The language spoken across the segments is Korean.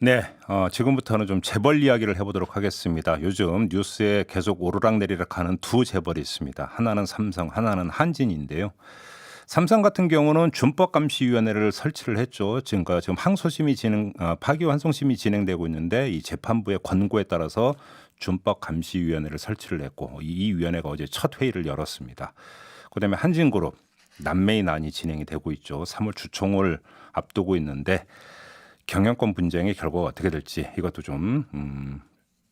네, 지금부터는 좀 재벌 이야기를 해보도록 하겠습니다. 요즘 뉴스에 계속 오르락내리락 하는 두 재벌이 있습니다. 하나는 삼성, 하나는 한진인데요. 삼성 같은 경우는 준법감시위원회를 설치를 했죠. 지금 파기환송심이 진행되고 있는데 이 재판부의 권고에 따라서 준법감시위원회를 설치를 했고 이 위원회가 어제 첫 회의를 열었습니다. 그다음에 한진그룹 난매의 난이 진행이 되고 있죠. 3월 주총을 앞두고 있는데 경영권 분쟁의 결과가 어떻게 될지 이것도 좀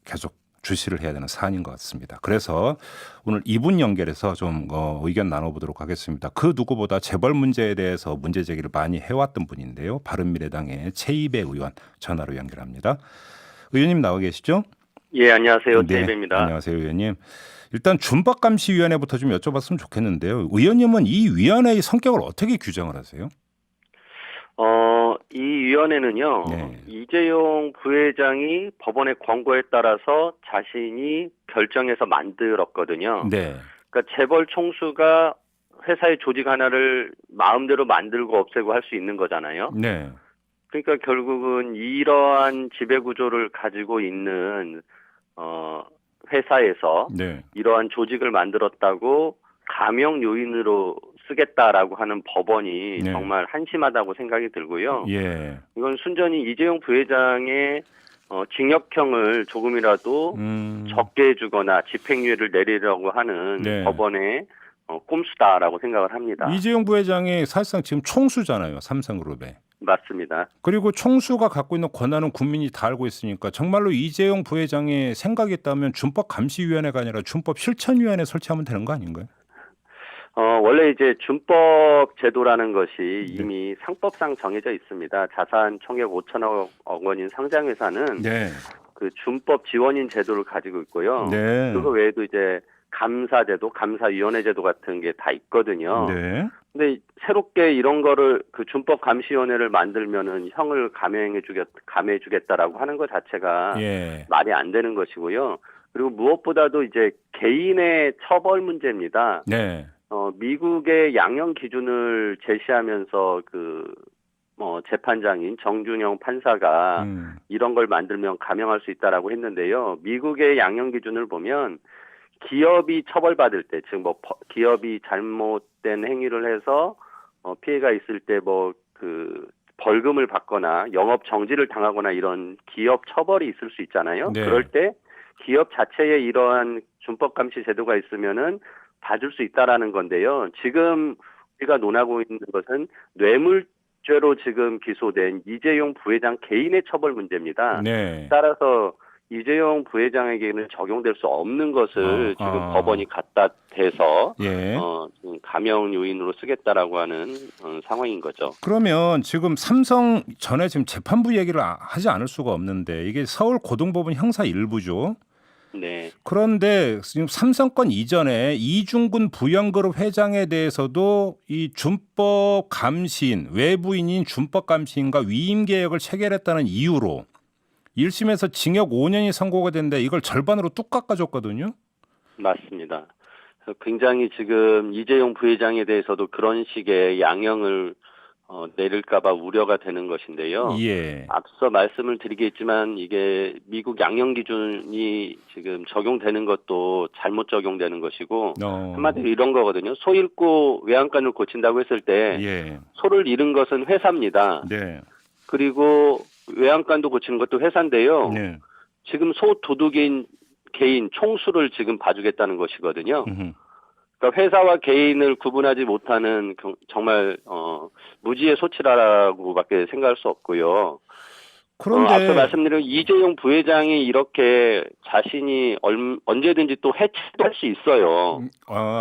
계속 주시를 해야 되는 사안인 것 같습니다. 그래서 오늘 이분 연결해서 좀 의견 나눠보도록 하겠습니다. 그 누구보다 재벌 문제에 대해서 문제 제기를 많이 해왔던 분인데요. 바른미래당의 최이배 의원 전화로 연결합니다. 의원님 나와 계시죠? 예, 안녕하세요. 네, 최이배입니다. 안녕하세요, 의원님. 일단 준법감시위원회부터 좀 여쭤봤으면 좋겠는데요. 의원님은 이 위원회의 성격을 어떻게 규정을 하세요? 이 위원회는요, 네. 이재용 부회장이 법원의 권고에 따라서 자신이 결정해서 만들었거든요. 네. 그러니까 재벌 총수가 회사의 조직 하나를 마음대로 만들고 없애고 할 수 있는 거잖아요. 네. 그러니까 결국은 이러한 지배 구조를 가지고 있는 회사에서 네. 이러한 조직을 만들었다고 감형 요인으로 쓰겠다라고 하는 법원이 네. 정말 한심하다고 생각이 들고요. 예. 이건 순전히 이재용 부회장의 징역형을 조금이라도 적게 해주거나 집행유예를 내리려고 하는 네. 법원의 꼼수다라고 생각을 합니다. 이재용 부회장이 사실상 지금 총수잖아요. 삼성그룹에. 맞습니다. 그리고 총수가 갖고 있는 권한은 국민이 다 알고 있으니까 정말로 이재용 부회장의 생각이 있다면 준법감시위원회가 아니라 준법실천위원회 설치하면 되는 거 아닌가요? 원래 이제 준법 제도라는 것이 네. 이미 상법상 정해져 있습니다. 자산 총액 5천억 원인 상장회사는 네. 그 준법 지원인 제도를 가지고 있고요. 네. 그거 외에도 이제 감사제도, 감사위원회 제도 같은 게 다 있거든요. 네. 근데 새롭게 이런 거를 그 준법 감시위원회를 만들면은 형을 감해해 주겠다라고 하는 것 자체가 예. 말이 안 되는 것이고요. 그리고 무엇보다도 이제 개인의 처벌 문제입니다. 네. 미국의 양형 기준을 제시하면서 재판장인 정준영 판사가 이런 걸 만들면 감형할 수 있다라고 했는데요. 미국의 양형 기준을 보면 기업이 처벌받을 때, 즉 기업이 잘못된 행위를 해서 피해가 있을 때 벌금을 받거나 영업 정지를 당하거나 이런 기업 처벌이 있을 수 있잖아요. 네. 그럴 때 기업 자체에 이러한 준법 감시 제도가 있으면은 봐줄 수 있다라는 건데요. 지금 우리가 논하고 있는 것은 뇌물죄로 지금 기소된 이재용 부회장 개인의 처벌 문제입니다. 네. 따라서 이재용 부회장에게는 적용될 수 없는 것을 지금 법원이 갖다 대서 예. 감형 요인으로 쓰겠다라고 하는 상황인 거죠. 그러면 지금 삼성 전에 지금 재판부 얘기를 하지 않을 수가 없는데 이게 서울고등법원 형사 1부죠. 네. 그런데 지금 삼성건 이전에 이중근 부영그룹 회장에 대해서도 이 준법 감시인 외부인인 준법 감시인과 위임 계획을 체결했다는 이유로 1심에서 징역 5년이 선고가 됐는데 이걸 절반으로 뚝 깎아줬거든요. 맞습니다. 굉장히 지금 이재용 부회장에 대해서도 그런 식의 양형을 내릴까봐 우려가 되는 것인데요. 예. 앞서 말씀을 드리겠지만 이게 미국 양형 기준이 지금 적용되는 것도 잘못 적용되는 것이고 한마디로 이런 거거든요. 소 잃고 외양간을 고친다고 했을 때 예. 소를 잃은 것은 회사입니다. 네. 그리고 외양간도 고치는 것도 회사인데요. 네. 지금 소 도둑인 개인 총수를 지금 봐주겠다는 것이거든요. 그러니까 회사와 개인을 구분하지 못하는 정말 무지의 소치라고밖에 생각할 수 없고요. 그런데 앞서 말씀드린 이재용 부회장이 이렇게 자신이 언제든지 또 해체할 수 있어요.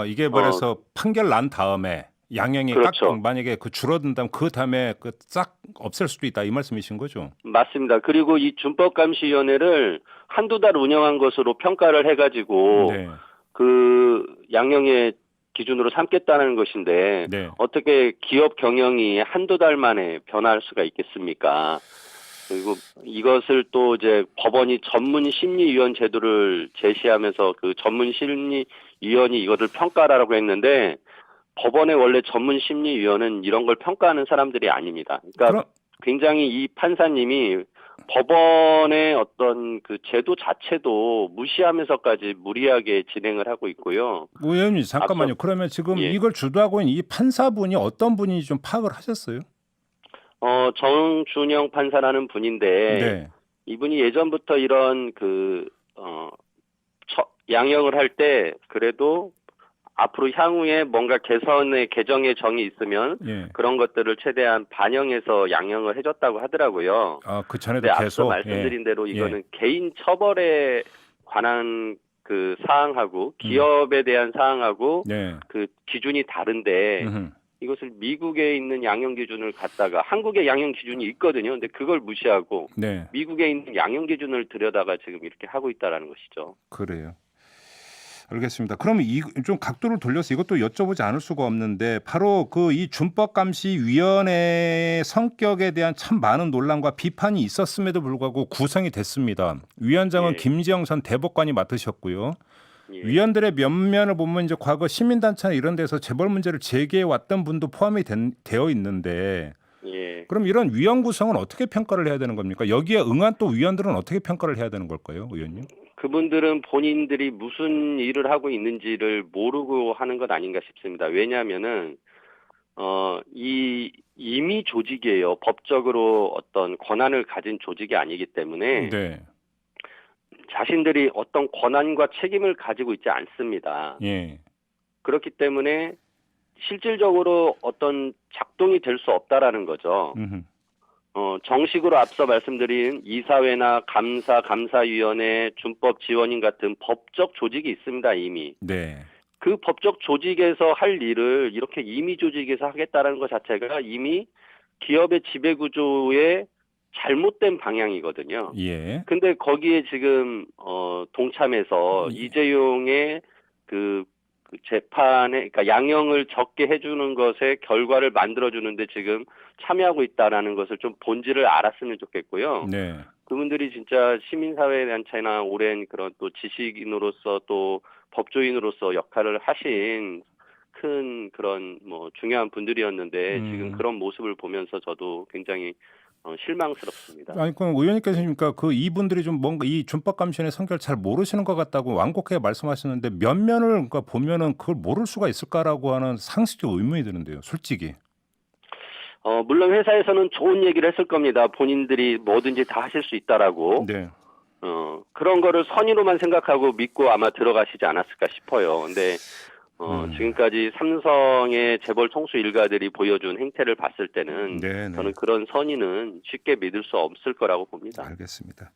이게 그래서 판결 난 다음에 양형이 그렇죠. 만약에 줄어든다면 그 다음에 싹 없앨 수도 있다 이 말씀이신 거죠? 맞습니다. 그리고 이 준법감시위원회를 한두 달 운영한 것으로 평가를 해가지고 네. 그 양형의 기준으로 삼겠다는 것인데 네. 어떻게 기업 경영이 한두 달 만에 변할 수가 있겠습니까? 그리고 이것을 또 이제 법원이 전문심리위원 제도를 제시하면서 그 전문심리위원이 이것을 평가하라고 했는데 법원의 원래 전문심리위원은 이런 걸 평가하는 사람들이 아닙니다. 그러니까 굉장히 이 판사님이 법원의 어떤 그 제도 자체도 무시하면서까지 무리하게 진행을 하고 있고요. 의원님 잠깐만요. 앞서 그러면 지금 예. 이걸 주도하고 있는 이 판사분이 어떤 분인지 좀 파악을 하셨어요? 정준영 판사라는 분인데 네. 이분이 예전부터 이런 양형을 할 때 그래도 앞으로 향후에 뭔가 개정의 정이 있으면 예. 그런 것들을 최대한 반영해서 양형을 해줬다고 하더라고요. 아, 그 근데 전에도 앞서 계속 말씀드린 대로 예. 이거는 개인 처벌에 관한 그 사항하고 음. 기업에 대한 사항하고 네. 그 기준이 다른데 음흠. 이것을 미국에 있는 양형 기준을 갖다가 한국의 양형 기준이 있거든요. 근데 그걸 무시하고 네. 미국에 있는 양형 기준을 들여다가 지금 이렇게 하고 있다라는 것이죠. 그래요. 알겠습니다. 그럼 이 좀 각도를 돌려서 이것도 여쭤보지 않을 수가 없는데 바로 그 이 준법감시위원회의 성격에 대한 참 많은 논란과 비판이 있었음에도 불구하고 구성이 됐습니다. 위원장은 예, 김지영 전 대법관이 맡으셨고요. 예, 위원들의 면면을 보면 이제 과거 시민단체나 이런 데서 재벌 문제를 제기해 왔던 분도 포함이 되어 있는데 예. 그럼 이런 위원 구성은 어떻게 평가를 해야 되는 겁니까? 여기에 응한 또 위원들은 어떻게 평가를 해야 되는 걸까요, 의원님? 그분들은 본인들이 무슨 일을 하고 있는지를 모르고 하는 것 아닌가 싶습니다. 왜냐하면은 이 임의 조직이에요. 법적으로 어떤 권한을 가진 조직이 아니기 때문에 네. 자신들이 어떤 권한과 책임을 가지고 있지 않습니다. 예. 그렇기 때문에 실질적으로 어떤 작동이 될 수 없다라는 거죠. 음흠. 정식으로 앞서 말씀드린 이사회나 감사위원회, 준법지원인 같은 법적 조직이 있습니다, 이미. 네. 그 법적 조직에서 할 일을 이렇게 임의 조직에서 하겠다라는 것 자체가 이미 기업의 지배구조의 잘못된 방향이거든요. 예. 근데 거기에 지금 동참해서 예. 이재용의 그 재판에 그러니까 양형을 적게 해주는 것의 결과를 만들어주는데 지금 참여하고 있다라는 것을 좀 본질을 알았으면 좋겠고요. 네. 그분들이 진짜 시민사회단체나 오랜 그런 또 지식인으로서 또 법조인으로서 역할을 하신 큰 그런 뭐 중요한 분들이었는데 지금 그런 모습을 보면서 저도 굉장히 실망스럽습니다. 아니 그럼 의원님께서니까 그 이분들이 좀 뭔가 이 준법감시원의 성격을 잘 모르시는 것 같다고 완곡하게 말씀하시는데 면면을 그러니까 보면은 그걸 모를 수가 있을까라고 하는 상식적 의문이 드는데요, 솔직히. 물론 회사에서는 좋은 얘기를 했을 겁니다. 본인들이 뭐든지 다 하실 수 있다라고. 네. 그런 거를 선의로만 생각하고 믿고 아마 들어가시지 않았을까 싶어요. 근데 지금까지 삼성의 재벌 총수 일가들이 보여준 행태를 봤을 때는 네, 네. 저는 그런 선의는 쉽게 믿을 수 없을 거라고 봅니다. 알겠습니다.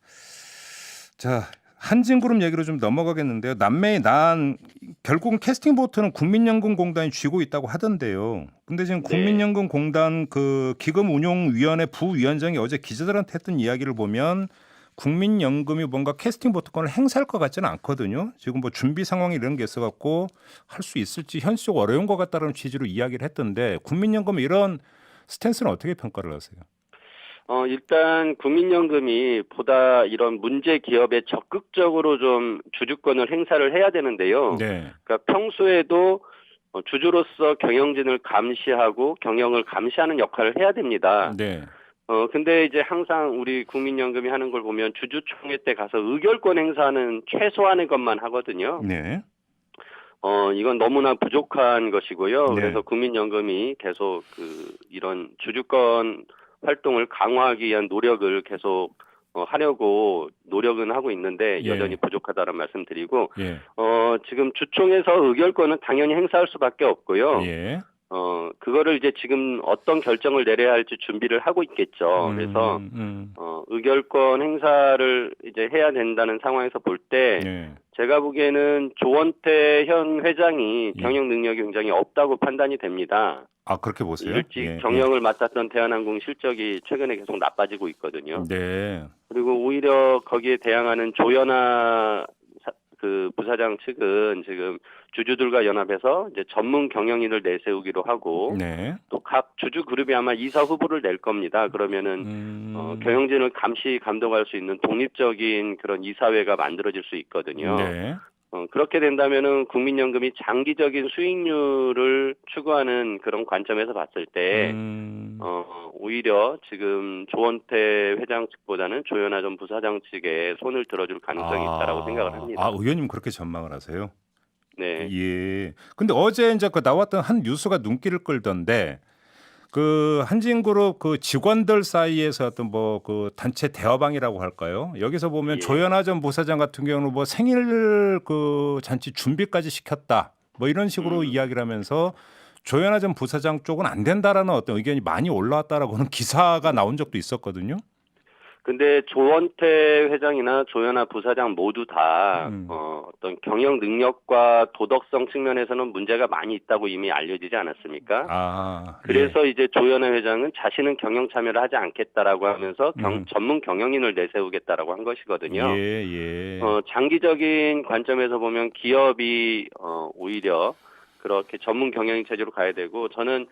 자, 한진그룹 얘기로 좀 넘어가겠는데요. 남매의 난 결국은 캐스팅 보트는 국민연금공단이 쥐고 있다고 하던데요. 근데 지금 네. 국민연금공단 그 기금운용위원회 부위원장이 어제 기자들한테 했던 이야기를 보면 국민연금이 뭔가 캐스팅 보트권을 행사할 것 같지는 않거든요. 지금 뭐 준비 상황이 이런 게 있어갖고 할 수 있을지 현실적으로 어려운 것 같다는 취지로 이야기를 했던데 국민연금 이런 스탠스는 어떻게 평가를 하세요? 일단 국민연금이 보다 이런 문제 기업에 적극적으로 좀 주주권을 행사를 해야 되는데요. 네. 그러니까 평소에도 주주로서 경영진을 감시하고 경영을 감시하는 역할을 해야 됩니다. 네. 근데 이제 항상 우리 국민연금이 하는 걸 보면 주주총회 때 가서 의결권 행사는 최소한의 것만 하거든요. 네. 이건 너무나 부족한 것이고요. 네. 그래서 국민연금이 계속 이런 주주권 활동을 강화하기 위한 노력을 계속 하려고 노력은 하고 있는데 예. 여전히 부족하다는 말씀드리고 예. 지금 주총에서 의결권은 당연히 행사할 수밖에 없고요. 예. 그거를 이제 지금 어떤 결정을 내려야 할지 준비를 하고 있겠죠. 그래서 의결권 행사를 이제 해야 된다는 상황에서 볼 때 네. 제가 보기에는 조원태 현 회장이 예. 경영 능력이 굉장히 없다고 판단이 됩니다. 아 그렇게 보세요? 일찍 예. 경영을 맡았던 대한항공 실적이 최근에 계속 나빠지고 있거든요. 네. 그리고 오히려 거기에 대항하는 조현아 부사장 측은 지금 주주들과 연합해서 이제 전문 경영인을 내세우기로 하고 네. 또 각 주주 그룹이 아마 이사 후보를 낼 겁니다. 그러면은 경영진을 감시 감독할 수 있는 독립적인 그런 이사회가 만들어질 수 있거든요. 네. 그렇게 된다면은 국민연금이 장기적인 수익률을 추구하는 그런 관점에서 봤을 때, 오히려 지금 조원태 회장 측보다는 조현아 전 부사장 측에 손을 들어줄 가능성이 있다라고 생각을 합니다. 의원님 그렇게 전망을 하세요? 네. 예. 근데 어제 이제 그 나왔던 한 뉴스가 눈길을 끌던데 그 한진그룹 그 직원들 사이에서 어떤 뭐 그 단체 대화방이라고 할까요? 여기서 보면 예. 조현아 전 부사장 같은 경우는 뭐 생일 그 잔치 준비까지 시켰다. 뭐 이런 식으로 이야기를 하면서 조현아 전 부사장 쪽은 안 된다라는 어떤 의견이 많이 올라왔다라고는 기사가 나온 적도 있었거든요. 근데 조원태 회장이나 조현아 부사장 모두 다 어떤 경영 능력과 도덕성 측면에서는 문제가 많이 있다고 이미 알려지지 않았습니까? 그래서 이제 조현아 회장은 자신은 경영 참여를 하지 않겠다라고 하면서 전문 경영인을 내세우겠다라고 한 것이거든요. 장기적인 관점에서 보면 기업이 오히려 그렇게 전문 경영인 체제로 가야 되고, 저는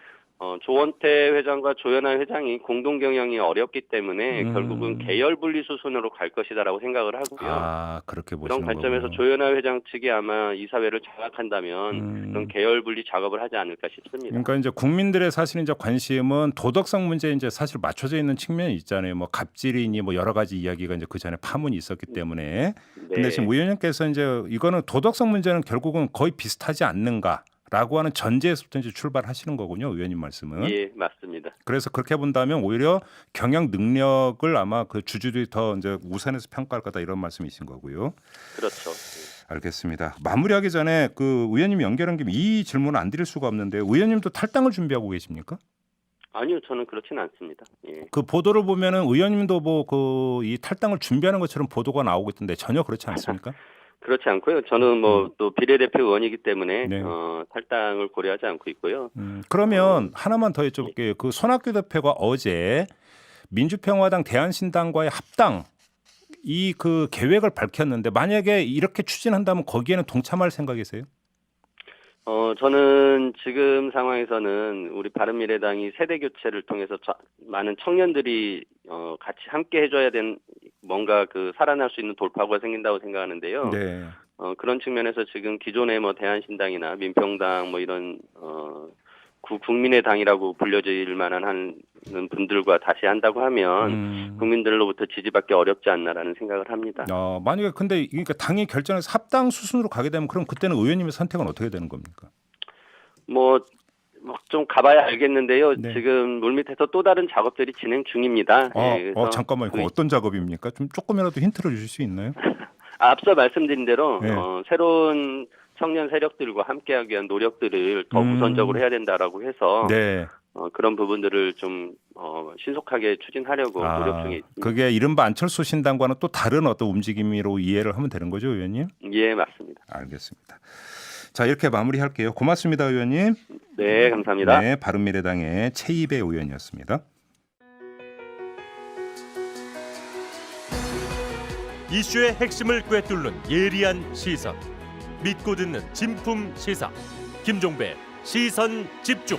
조원태 회장과 조현아 회장이 공동 경영이 어렵기 때문에 결국은 계열 분리 수순으로 갈 것이다라고 생각을 하고요. 그렇게 보시는 그런 관점에서 거군요. 조현아 회장 측이 아마 이사회를 장악한다면 그런 계열 분리 작업을 하지 않을까 싶습니다. 그러니까 이제 국민들의 사실 이제 관심은 도덕성 문제에 이제 사실 맞춰져 있는 측면이 있잖아요. 뭐 갑질이니 뭐 여러 가지 이야기가 이제 그 전에 파문이 있었기 때문에. 근데 지금 의원님께서 이제 이거는 도덕성 문제는 결국은 거의 비슷하지 않는가? 라고 하는 전제에서부터 이제 출발하시는 거군요, 의원님 말씀은. 예, 맞습니다. 그래서 그렇게 본다면 오히려 경영 능력을 아마 그 주주들이 더 이제 우선해서 평가할 거다 이런 말씀이신 거고요. 그렇죠. 알겠습니다. 마무리하기 전에 그 의원님이 연결한 김에 이 질문을 안 드릴 수가 없는데, 의원님도 탈당을 준비하고 계십니까? 아니요, 저는 그렇지는 않습니다. 예. 그 보도를 보면은 의원님도 뭐 그 이 탈당을 준비하는 것처럼 보도가 나오고 있던데 전혀 그렇지 않습니까? 그렇지 않고요. 저는 뭐 또 비례대표 의원이기 때문에 네. 탈당을 고려하지 않고 있고요. 그러면 하나만 더 여쭤볼게요. 그 손학규 대표가 어제 민주평화당 대한신당과의 합당 이 그 계획을 밝혔는데, 만약에 이렇게 추진한다면 거기에는 동참할 생각이세요? 저는 지금 상황에서는 우리 바른미래당이 세대 교체를 통해서 많은 청년들이 같이 함께 해줘야 되는 뭔가 그 살아날 수 있는 돌파구가 생긴다고 생각하는데요. 네. 그런 측면에서 지금 기존의 뭐 대한신당이나 민평당 뭐 이런 국민의 당이라고 불려질 만한 하는 분들과 다시 한다고 하면 국민들로부터 지지받기 어렵지 않나라는 생각을 합니다. 만약에 근데 그러니까 당이 결정해서 합당 수순으로 가게 되면 그럼 그때는 의원님의 선택은 어떻게 되는 겁니까? 뭐 좀 가봐야 알겠는데요. 네. 지금 물밑에서 또 다른 작업들이 진행 중입니다. 그래서 잠깐만요. 그 어떤 작업입니까? 좀 조금이라도 힌트를 주실 수 있나요? 앞서 말씀드린 대로 네. 새로운 청년 세력들과 함께하기 위한 노력들을 더 우선적으로 해야 된다라고 해서 네. 그런 부분들을 좀 신속하게 추진하려고 노력 중에 있습니다. 그게 이른바 안철수 신당과는 또 다른 어떤 움직임으로 이해를 하면 되는 거죠, 의원님? 예, 맞습니다. 알겠습니다. 자, 이렇게 마무리할게요. 고맙습니다, 의원님. 네, 감사합니다. 네, 바른미래당의 최이배 의원이었습니다. 이슈의 핵심을 꿰뚫는 예리한 시선, 믿고 듣는 진품 시사, 김종배 시선 집중.